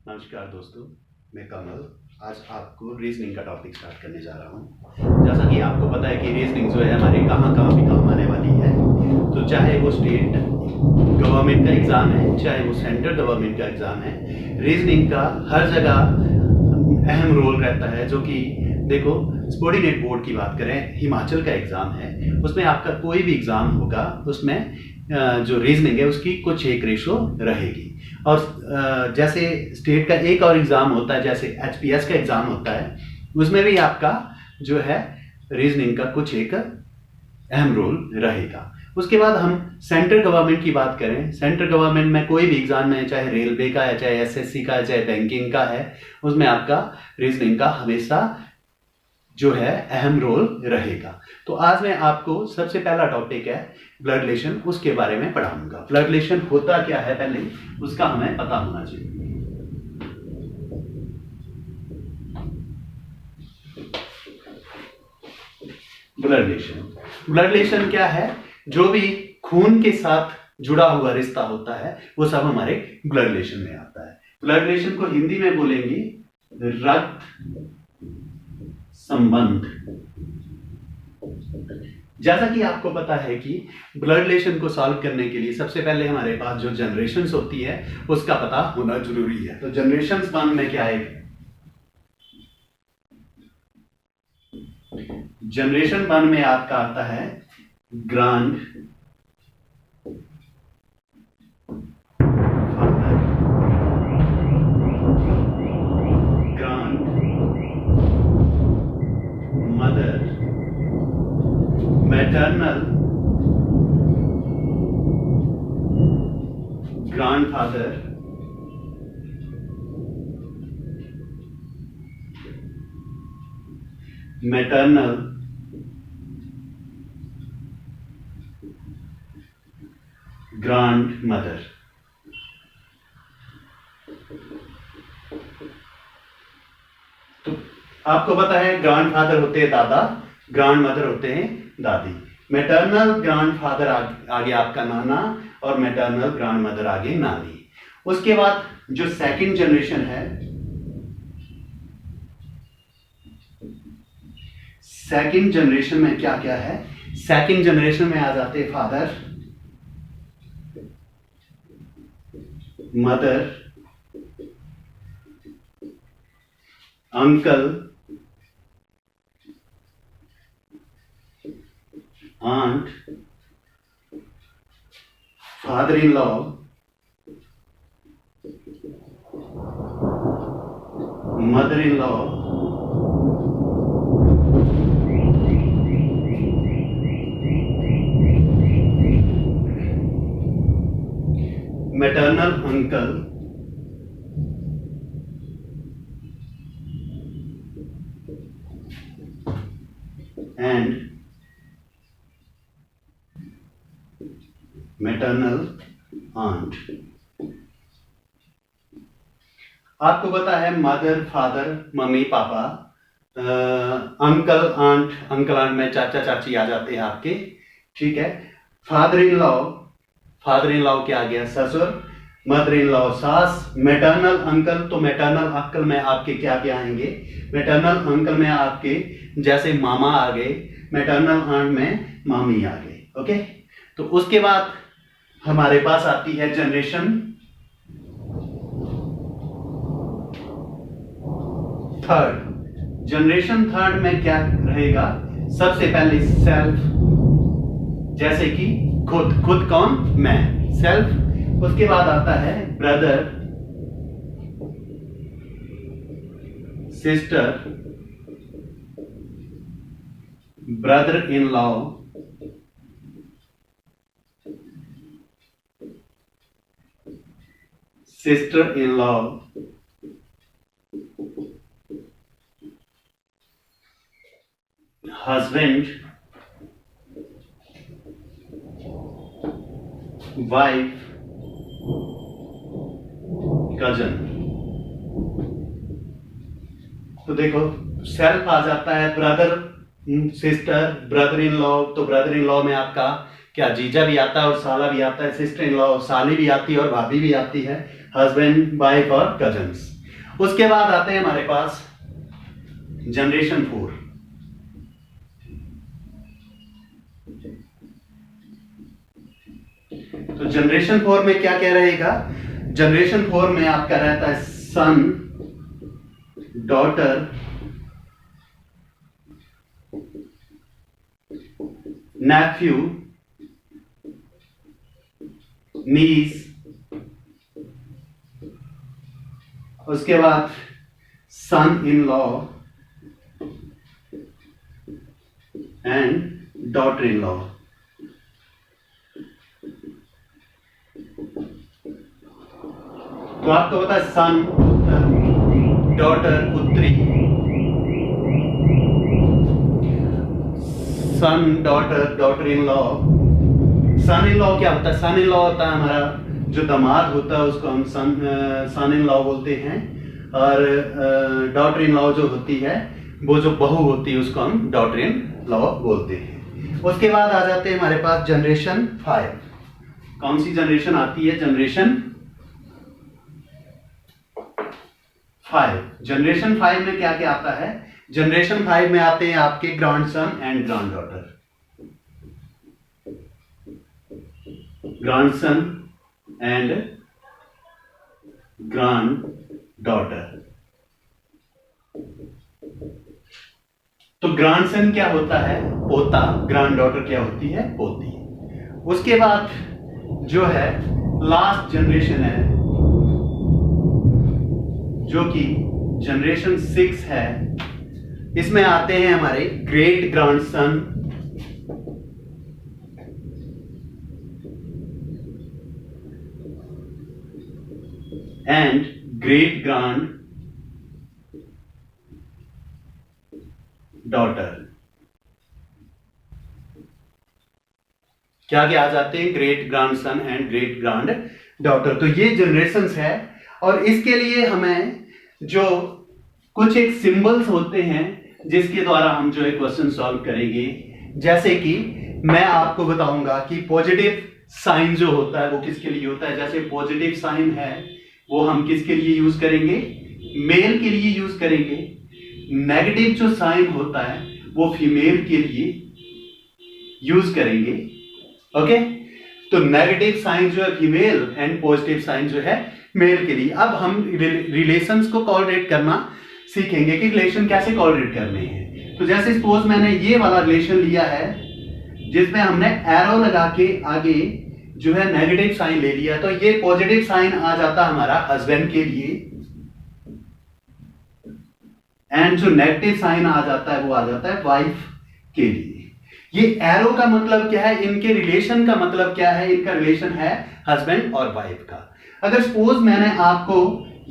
नमस्कार दोस्तों, मैं कमल आज आपको रीजनिंग का टॉपिक स्टार्ट करने जा रहा हूँ। जैसा कि आपको पता है कि रीजनिंग जो है हमारे कहाँ कहाँ भी काम आने वाली है। तो चाहे वो स्टेट गवर्नमेंट का एग्ज़ाम है, चाहे वो सेंट्रल गवर्नमेंट का एग्ज़ाम है, रीजनिंग का हर जगह अहम रोल रहता है। जो कि देखो, सबॉर्डिनेट बोर्ड की बात करें, हिमाचल का एग्ज़ाम है, उसमें आपका कोई भी एग्ज़ाम होगा उसमें जो रीजनिंग है उसकी कुछ एक रेशो रहेगी। और जैसे स्टेट का एक और एग्ज़ाम होता है, जैसे एचपीएस का एग्ज़ाम होता है, उसमें भी आपका जो है रीजनिंग का कुछ एक अहम रोल रहेगा। उसके बाद हम सेंट्रल गवर्नमेंट की बात करें, सेंट्रल गवर्नमेंट में कोई भी एग्ज़ाम है, चाहे रेलवे का है, चाहे एसएससी का है, चाहे बैंकिंग का है, उसमें आपका रीजनिंग का हमेशा जो है अहम रोल रहेगा। तो आज मैं आपको सबसे पहला टॉपिक है ब्लड रिलेशन, उसके बारे में पढ़ाऊंगा। ब्लड रिलेशन होता क्या है पहले उसका हमें पता होना चाहिए। ब्लड रिलेशन क्या है? जो भी खून के साथ जुड़ा हुआ रिश्ता होता है वो सब हमारे ब्लड रिलेशन में आता है। ब्लड रिलेशन को हिंदी में बोलेंगे रक्त संबंध। जैसा कि आपको पता है कि ब्लड रिलेशन को सॉल्व करने के लिए सबसे पहले हमारे पास जो जनरेशंस होती है उसका पता होना जरूरी है। तो जनरेशंस वन में क्या है? जनरेशन वन में आपका आता है grand father, grand mother, maternal grandfather, maternal grand mother. तो आपको पता है ग्रैंडफादर होते हैं दादा, ग्रैंड मदर होते हैं दादी। मैटरनल ग्रैंडफादर आगे आपका नाना और मैटरनल ग्रैंड मदर आगे नानी। उसके बाद जो सेकंड जनरेशन है, सेकंड जनरेशन में क्या क्या है? सेकंड जनरेशन में आ जाते हैं father, mother, uncle, aunt, father-in-law, mother-in-law, maternal uncle, and maternal aunt. आपको पता है mother, father, mummy, papa, uncle, aunt, uncle aunt में चाचा चाची आ जाते हैं आपके, ठीक है। Father in law, father in law क्या आ गया? ससुर, मदर इन लॉ सास, मैटरनल अंकल, तो मैटरनल अंकल में आपके क्या क्या आएंगे? मैटरनल अंकल में आपके जैसे मामा आ गए, मैटरनल आंट में मामी आ गए, ओके। तो उसके बाद हमारे पास आती है जनरेशन थर्ड। जनरेशन थर्ड में क्या रहेगा? सबसे पहले सेल्फ, जैसे कि खुद, खुद कौन? मैं, सेल्फ। उसके बाद आता है brother, sister, brother in law, sister in law, husband, wife, cousin. तो देखो, सेल्फ आ जाता है brother, sister, brother in law. तो ब्रदर इन लॉ में आपका क्या जीजा भी आता है और साला भी आता है, सिस्टर इन लॉ साली भी आती है और भाभी भी आती है। हस्बैंड, वाइफ और कजन्स। उसके बाद आते हैं हमारे पास जनरेशन 4। तो जनरेशन 4 में क्या क्या रहेगा? जनरेशन 4 में आपका रहता है सन, डॉटर, नेफ्यू, नीस, उसके बाद son in law and daughter in law. तो आपको पता है सन डॉटर पुत्री, son daughter daughter in law. Son in law क्या होता है? सन इन लॉ होता है हमारा जो दामाद होता है उसको हम सन इन लॉ बोलते हैं, और डॉटर इन लॉ जो होती है वो जो बहू होती है उसको हम डॉटर इन लॉ बोलते हैं। उसके बाद आ जाते हैं हमारे पास जनरेशन 5। कौन सी जनरेशन आती है? जनरेशन 5। जनरेशन 5 में क्या क्या आता है? जनरेशन 5 में आते हैं आपके grandson and grand daughter. Grandson and grand daughter. तो ग्रैंडसन क्या होता है? पोता। ग्रैंड डॉटर क्या होती है? पोती। उसके बाद जो है लास्ट जनरेशन है जो कि जनरेशन 6 है। इसमें आते हैं हमारे great grandson and great grand daughter. क्या क्या आ जाते हैं? Great grandson and great grand daughter. तो ये जनरेशंस है, और इसके लिए हमें जो कुछ एक सिंबल्स होते हैं जिसके द्वारा हम जो है क्वेश्चन सॉल्व करेंगे। जैसे कि मैं आपको बताऊंगा कि पॉजिटिव साइन जो होता है वो किसके लिए होता है। जैसे पॉजिटिव साइन है वो हम किसके लिए यूज करेंगे? मेल के लिए यूज करेंगे। नेगेटिव जो साइन होता है वो फीमेल के लिए यूज करेंगे। ओके, तो नेगेटिव साइन जो है फीमेल एंड पॉजिटिव साइन जो है मेल के लिए। अब हम रिलेशंस को कोऑर्डिनेट करना सीखेंगे कि रिलेशन कैसे कोऑर्डिनेट करने हैं। तो जैसे सपोज मैंने ये वाला रिलेशन लिया है जिसमें हमने एरो लगा के आगे जो है नेगेटिव साइन ले लिया, तो ये पॉजिटिव साइन आ जाता हमारा हस्बैंड के लिए, एंड जो नेगेटिव साइन आ जाता है वो आ जाता है वाइफ के लिए। ये एरो का मतलब क्या है? इनके रिलेशन का मतलब क्या है? इनका रिलेशन है हस्बैंड और वाइफ का। अगर सपोज मैंने आपको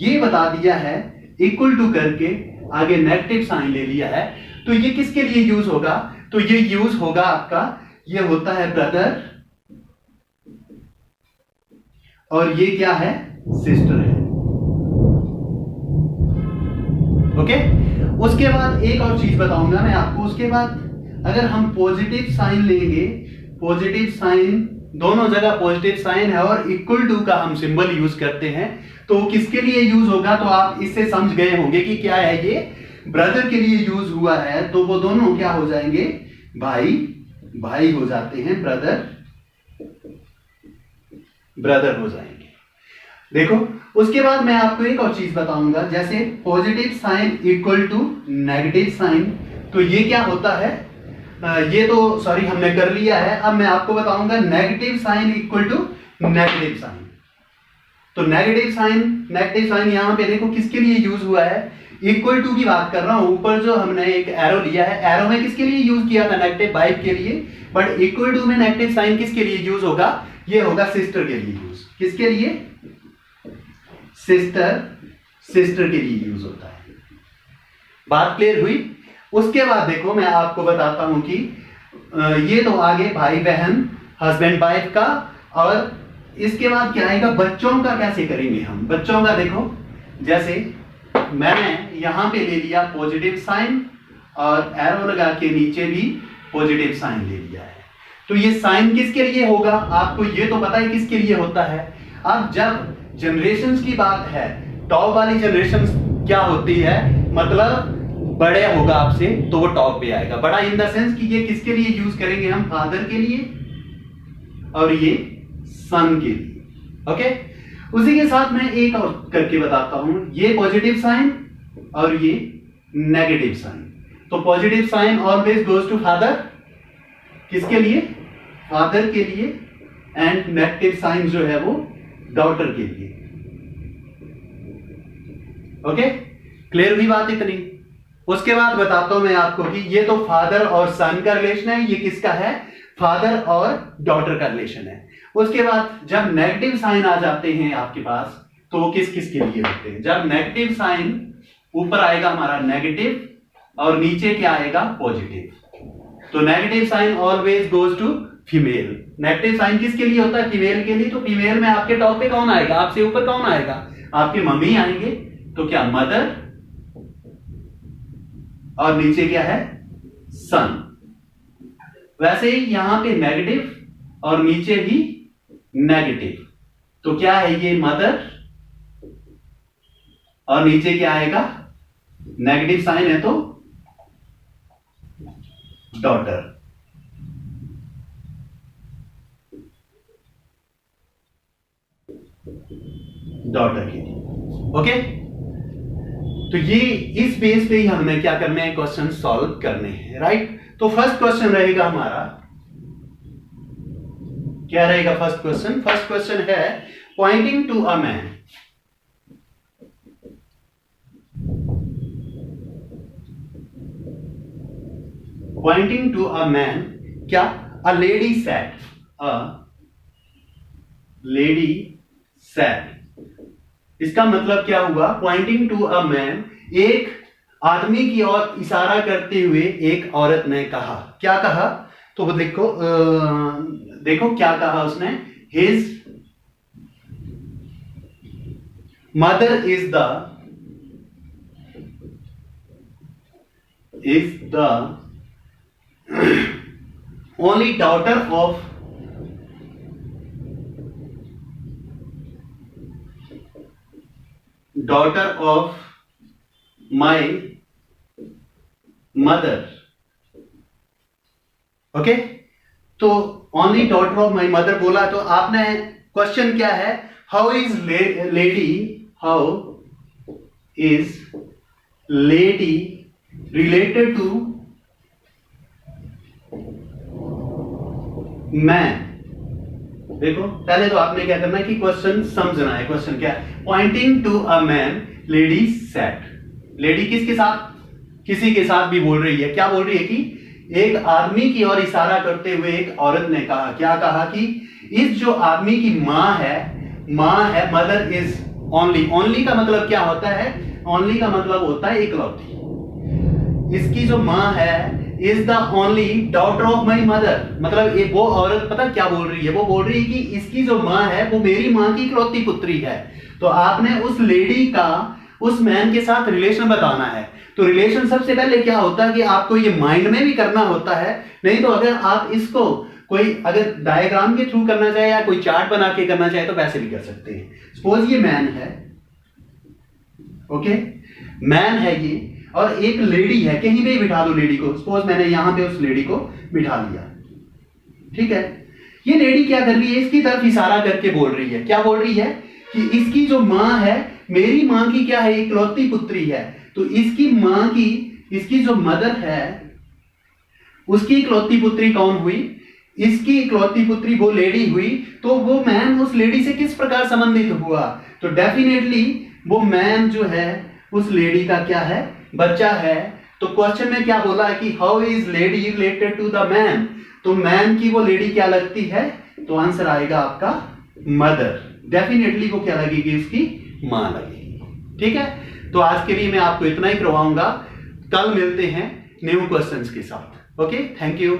ये बता दिया है इक्वल टू करके आगे नेगेटिव साइन ले लिया है, तो ये किसके लिए यूज होगा? तो ये यूज होगा आपका, ये होता है ब्रदर, और ये क्या है? सिस्टर है। ओके, उसके बाद एक और चीज बताऊंगा मैं आपको। उसके बाद अगर हम पॉजिटिव साइन लेंगे, पॉजिटिव साइन दोनों जगह पॉजिटिव साइन है और इक्वल टू का हम सिंबल यूज करते हैं, तो किसके लिए यूज होगा? तो आप इससे समझ गए होंगे कि क्या है, ये ब्रदर के लिए यूज हुआ है। तो वो दोनों क्या हो जाएंगे? भाई भाई हो जाते हैं, ब्रदर ब्रदर हो जाएंगे। देखो, उसके बाद मैं आपको एक और चीज बताऊंगा। जैसे positive sign equal to negative sign, तो ये क्या होता है? ये तो सॉरी हमने कर लिया है। अब मैं आपको बताऊंगा negative sign equal to negative sign. तो नेगेटिव साइन यहां पे देखो किसके लिए यूज हुआ है? इक्वल टू की बात कर रहा हूं। ऊपर जो हमने एक एरो लिया है, एरो में किसके लिए यूज किया था? नेगेटिव वाइफ के लिए। बट इक्वल टू में नेगेटिव साइन किसके लिए यूज होगा? ये होगा सिस्टर के लिए यूज। किसके लिए? सिस्टर के लिए यूज होता है। बात क्लियर हुई? उसके बाद देखो मैं आपको बताता हूं कि ये तो आगे भाई बहन हस्बैंड वाइफ का, और इसके बाद क्या आएगा? बच्चों का कैसे करेंगे हम? बच्चों का देखो, जैसे मैंने यहां पे ले लिया पॉजिटिव साइन और एरो लगा के नीचे भी पॉजिटिव साइन ले लिया है। तो ये साइन किसके लिए होगा? आपको ये तो पता है किसके लिए होता है। अब जब जनरेशंस की बात है, टॉप वाली जनरेशन क्या होती है, मतलब बड़े होगा आपसे तो वो टॉप पे आएगा। बड़ा इन द सेंस कि ये किसके लिए यूज करेंगे हम, फादर के लिए और ये सन के लिए। ओके, उसी के साथ मैं एक और करके बताता हूं, ये पॉजिटिव साइन और ये नेगेटिव साइन। तो positive sign always goes to father, किसके लिए, फादर के लिए, एंड नेगेटिव साइन जो है वो डॉटर के लिए। ओके, क्लियर हुई बात इतनी। उसके बाद बताता हूं मैं आपको कि ये तो फादर और सन का रिलेशन है, ये किसका है, फादर और डॉटर का रिलेशन है। उसके बाद जब नेगेटिव साइन आ जाते हैं आपके पास, तो वो किस किस के लिए होते हैं। जब नेगेटिव साइन ऊपर आएगा हमारा नेगेटिव और नीचे क्या आएगा, पॉजिटिव, तो negative sign always goes to female. Negative sign किसके लिए होता है, फीमेल के लिए। तो फीमेल में आपके टॉप पे कौन आएगा, आपसे ऊपर कौन आएगा, आपके मम्मी आएंगे, तो क्या मदर, और नीचे क्या है, सन। वैसे ही यहां पे नेगेटिव और नीचे भी नेगेटिव, तो क्या है ये मदर, और नीचे क्या आएगा, नेगेटिव साइन है तो डॉटर। डॉटर के लिए। ओके, तो ये इस बेस पे ही हमें क्या करने हैं, क्वेश्चन सॉल्व करने हैं, राइट। तो फर्स्ट क्वेश्चन रहेगा हमारा, क्या रहेगा फर्स्ट क्वेश्चन, फर्स्ट क्वेश्चन है pointing to a man. Pointing to a man, क्या, a lady said, a lady said, इसका मतलब क्या हुआ, पॉइंटिंग टू अ मैन, एक आदमी की ओर इशारा करते हुए एक औरत ने कहा, क्या कहा, तो वो देखो देखो क्या कहा उसने, his mother is the only daughter of my mother. Okay, तो only daughter of my mother बोला, तो आपने क्वेश्चन क्या है, how is lady related to man. देखो पहले तो आपने क्या करना है कि क्वेश्चन समझना है, क्वेश्चन क्या है, pointing to a man, lady sat, lady किसके साथ, किसी के साथ भी बोल रही है, क्या बोल रही है कि एक आदमी की ओर इशारा करते हुए एक औरत ने कहा, क्या कहा कि इस जो आदमी की मां है, मदर इज ओनली, ओनली का मतलब क्या होता है, ओनली का मतलब होता है इकलौती, इसकी जो मां है is the only daughter of my mother, मतलब वो औरत पता क्या बोल रही है, वो बोल रही है कि इसकी जो मां है वो मेरी मां की इकलौती पुत्री है। तो आपने उस लेडी का उस मैन के साथ रिलेशन बताना है। तो रिलेशन सबसे पहले क्या होता है कि आपको ये माइंड में भी करना होता है, नहीं तो अगर आप इसको कोई अगर डायग्राम के थ्रू करना चाहे या कोई चार्ट बना के करना चाहे तो वैसे भी कर सकते हैं। सपोज ये मैन है, ओके, मैन है ये, और एक लेडी है, कहीं पे बिठा दो लेडी को, सपोज मैंने यहां पे उस लेडी को बिठा लिया, ठीक है। ये लेडी क्या कर रही है, इसकी तरफ इशारा करके बोल रही है, क्या बोल रही है कि इसकी जो मां है, मेरी मां की क्या है, इकलौती पुत्री है। तो इसकी मां की, इसकी जो मदर है उसकी इकलौती पुत्री कौन हुई, इसकी इकलौती पुत्री वो लेडी हुई। तो वो मैन उस लेडी से किस प्रकार संबंधित हुआ, तो डेफिनेटली वो मैन जो है उस लेडी का क्या है, बच्चा है। तो क्वेश्चन में क्या बोला है कि how is lady related to the man, तो मैन की वो लेडी क्या लगती है, तो आंसर आएगा आपका मदर, डेफिनेटली वो क्या लगेगी, उसकी मां लगेगी, ठीक है। तो आज के लिए मैं आपको इतना ही करवाऊंगा, कल मिलते हैं न्यू क्वेश्चंस के साथ। Okay, thank you.